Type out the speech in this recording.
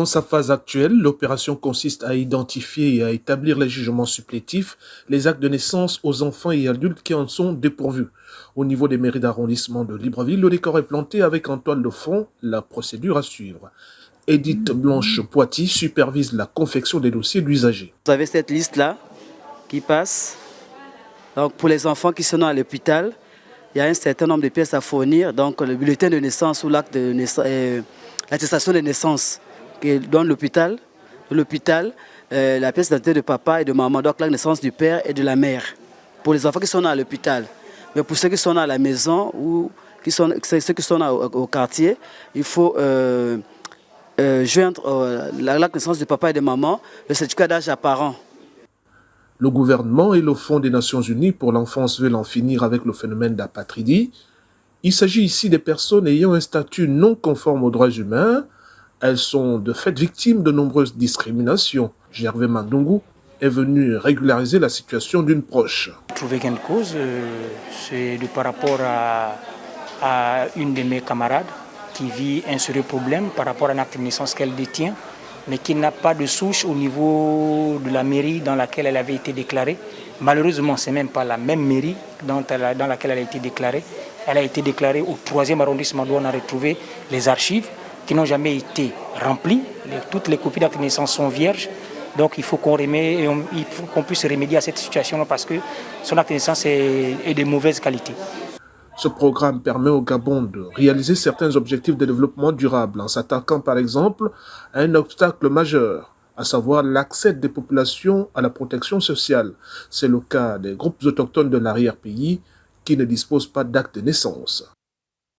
Dans sa phase actuelle, l'opération consiste à identifier et à établir les jugements supplétifs, les actes de naissance aux enfants et adultes qui en sont dépourvus. Au niveau des mairies d'arrondissement de Libreville, le décor est planté avec en toile de fond la procédure à suivre. Edith Blanche-Poity supervise la confection des dossiers d'usagers. Vous avez cette liste-là qui passe. Donc pour les enfants qui sont à l'hôpital, il y a un certain nombre de pièces à fournir. Donc le bulletin de naissance ou l'acte de naissance, l'attestation de naissance qui donne l'hôpital, la pièce d'identité de papa et de maman, donc la naissance du père et de la mère. Pour les enfants qui sont à l'hôpital. Mais pour ceux qui sont à la maison ou ceux qui sont au quartier, il faut joindre la naissance du papa et de maman, le certificat d'âge apparent. Le gouvernement et le Fonds des Nations Unies pour l'enfance veulent en finir avec le phénomène d'apatridie. Il s'agit ici des personnes ayant un statut non conforme aux droits humains. Elles sont de fait victimes de nombreuses discriminations. Gervais Mandungu est venu régulariser la situation d'une proche. Trouver qu'une cause, c'est par rapport à une de mes camarades qui vit un sérieux problème par rapport à un acte de naissance qu'elle détient, mais qui n'a pas de souche au niveau de la mairie dans laquelle elle avait été déclarée. Malheureusement, ce n'est même pas la même mairie dans laquelle elle a été déclarée. Elle a été déclarée au 3e arrondissement où on a retrouvé les archives qui n'ont jamais été remplies. Toutes les copies d'acte de naissance sont vierges. Donc il faut qu'on puisse remédier à cette situation parce que son acte de naissance est de mauvaise qualité. Ce programme permet au Gabon de réaliser certains objectifs de développement durable en s'attaquant par exemple à un obstacle majeur, à savoir l'accès des populations à la protection sociale. C'est le cas des groupes autochtones de l'arrière-pays qui ne disposent pas d'acte de naissance.